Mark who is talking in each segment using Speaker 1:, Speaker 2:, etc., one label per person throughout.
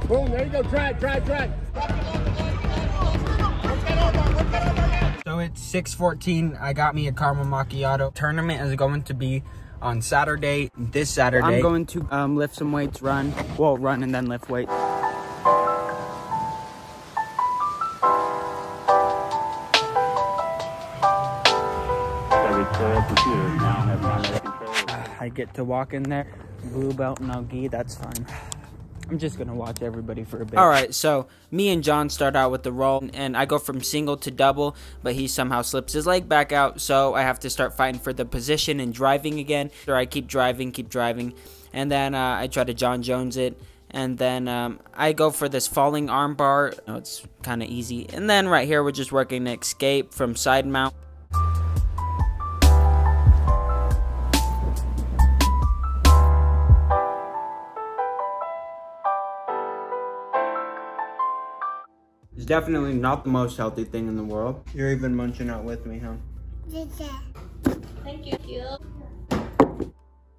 Speaker 1: Boom, there you go, drag.
Speaker 2: So it's 6:14. I got me a caramel macchiato. Tournament is going to be on Saturday, this Saturday. I'm going to lift some weights, run and then lift weights. I get to walk in there, blue belt, no gi, that's fine. I'm just gonna watch everybody for a bit. All right, so me and John start out with the roll, and I go from single to double, but he somehow slips his leg back out, so I have to start fighting for the position and driving again. So I keep driving, and then I try to John Jones it, and then I go for this falling arm bar. Oh, it's kind of easy. And then right here, we're just working an escape from side mount. It's definitely not the most healthy thing in the world. You're even munching out with me, huh?
Speaker 3: Thank you.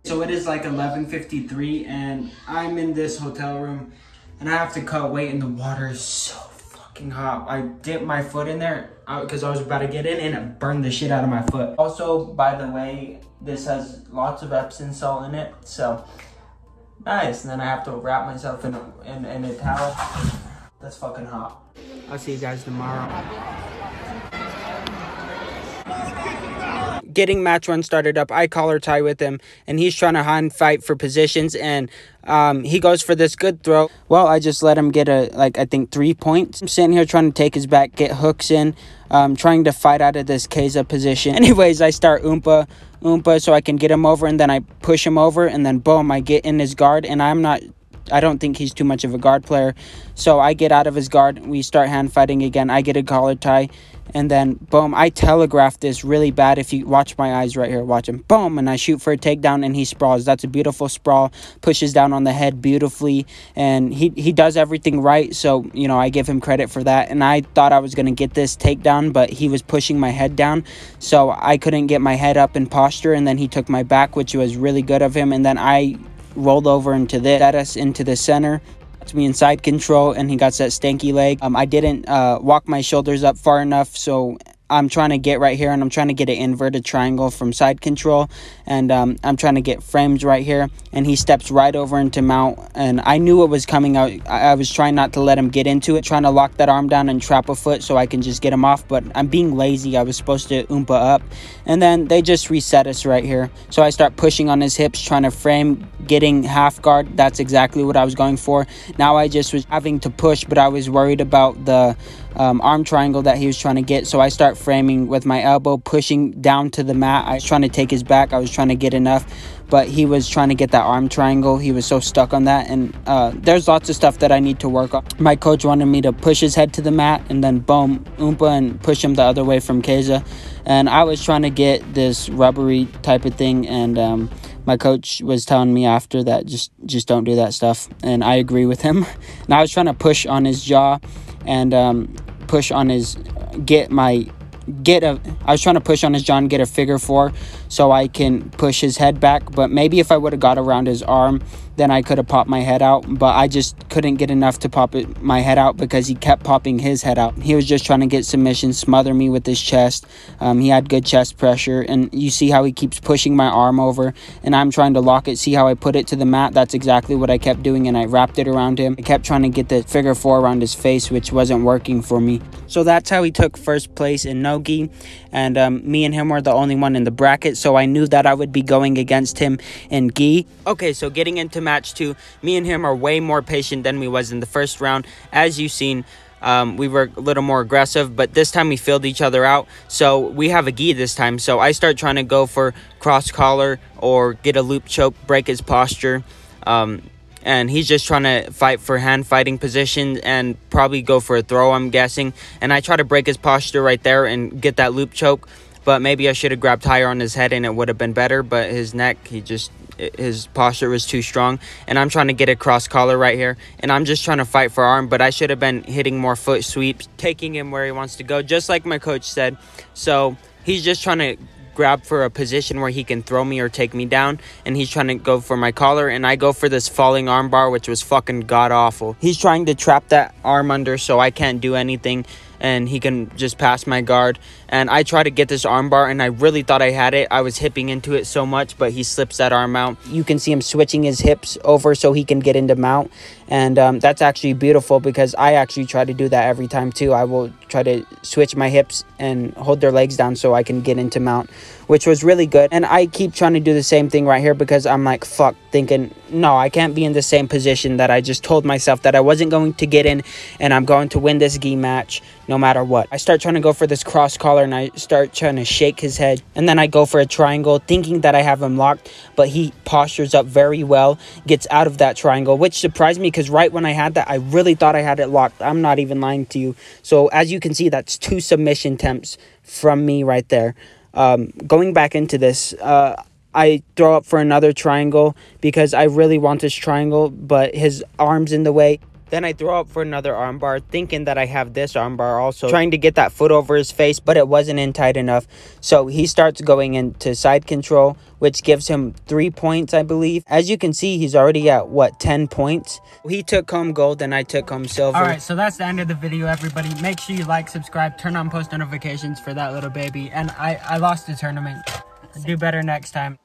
Speaker 2: So it is like 11:53 and I'm in this hotel room and I have to cut weight and the water is so fucking hot. I dipped my foot in there because I was about to get in and it burned the shit out of my foot. Also, by the way, this has lots of Epsom salt in it, so nice. And then I have to wrap myself in a towel. That's fucking hot. I'll see you guys tomorrow. Getting match one started up, I collar tie with him, and he's trying to hand fight for positions, and he goes for this good throw. Well, I just let him get I think 3 points. I'm sitting here trying to take his back, get hooks in, trying to fight out of this Keza position. Anyways, I start oompa so I can get him over, and then I push him over, and then boom, I get in his guard, and I don't think he's too much of a guard player. So I get out of his guard. We start hand fighting again. I get a collar tie. And then, boom, I telegraph this really bad. If you watch my eyes right here, watch him. Boom, and I shoot for a takedown, and he sprawls. That's a beautiful sprawl. Pushes down on the head beautifully. And he does everything right. So, you know, I give him credit for that. And I thought I was going to get this takedown, but he was pushing my head down. So I couldn't get my head up in posture. And then he took my back, which was really good of him. And then I rolled over into this, set us into the center. That's me in side control, and he got that stanky leg. I didn't walk my shoulders up far enough, so I'm trying to get right here, and I'm trying to get an inverted triangle from side control, and I'm trying to get frames right here, and he steps right over into mount, and I knew it was coming out. I was trying not to let him get into it, trying to lock that arm down and trap a foot so I can just get him off, but I'm being lazy. I was supposed to oompa up, and then they just reset us right here. So I start pushing on his hips, trying to frame, getting half guard. That's exactly what I was going for. Now I just was having to push, but I was worried about the arm triangle that he was trying to get. So I start framing with my elbow, pushing down to the mat. I was trying to take his back. I was trying to get enough, but he was trying to get that arm triangle. He was so stuck on that, and there's lots of stuff that I need to work on. My coach wanted me to push his head to the mat and then boom, oompa, and push him the other way from Keza. And I was trying to get this rubbery type of thing, and my coach was telling me after that, just don't do that stuff, and I agree with him. And I was trying to push on his jaw and push on his I was trying to push on his jaw and get a figure four so I can push his head back. But maybe if I would have got around his arm, then I could have popped my head out. But I just couldn't get enough to pop my head out because he kept popping his head out. He was just trying to get submission, smother me with his chest. He had good chest pressure. And you see how he keeps pushing my arm over. And I'm trying to lock it. See how I put it to the mat? That's exactly what I kept doing. And I wrapped it around him. I kept trying to get the figure four around his face, which wasn't working for me. So that's how he took first place in no-gi. And me and him were the only one in the bracket. So I knew that I would be going against him in gi. Okay, so getting into match 2, me and him are way more patient than we was in the first round. As you've seen, we were a little more aggressive, but this time we filled each other out. So we have a gi this time. So I start trying to go for cross collar or get a loop choke, break his posture. And he's just trying to fight for hand fighting position and probably go for a throw, I'm guessing. And I try to break his posture right there and get that loop choke. But maybe I should have grabbed higher on his head and it would have been better. But his neck, his posture was too strong. And I'm trying to get a cross collar right here. And I'm just trying to fight for arm. But I should have been hitting more foot sweeps, taking him where he wants to go, just like my coach said. So he's just trying to grab for a position where he can throw me or take me down, and he's trying to go for my collar, and I go for this falling arm bar, which was fucking god awful. He's trying to trap that arm under so I can't do anything, and he can just pass my guard. And I try to get this arm bar, and I really thought I had it. I was hipping into it so much, but he slips that arm out. You can see him switching his hips over so he can get into mount, and that's actually beautiful, because I actually try to do that every time too. I will try to switch my hips and hold their legs down so I can get into mount, which was really good. And I keep trying to do the same thing right here, because I'm like, fuck, thinking, no, I can't be in the same position that I just told myself that I wasn't going to get in, and I'm going to win this gi match no matter what. I start trying to go for this cross collar, and I start trying to shake his head, and then I go for a triangle thinking that I have him locked, but he postures up very well, gets out of that triangle, which surprised me, because right when I had that, I really thought I had it locked. I'm not even lying to you. So as you can see, that's 2 submission attempts from me right there. Going back into this, I throw up for another triangle because I really want this triangle, but his arm's in the way. Then I throw up for another armbar, thinking that I have this armbar also, trying to get that foot over his face, but it wasn't in tight enough. So he starts going into side control, which gives him 3 points, I believe. As you can see, he's already at, what, 10 points? He took home gold, and I took home silver. Alright, so that's the end of the video, everybody. Make sure you like, subscribe, turn on post notifications for that little baby. And I lost the tournament. Do better next time.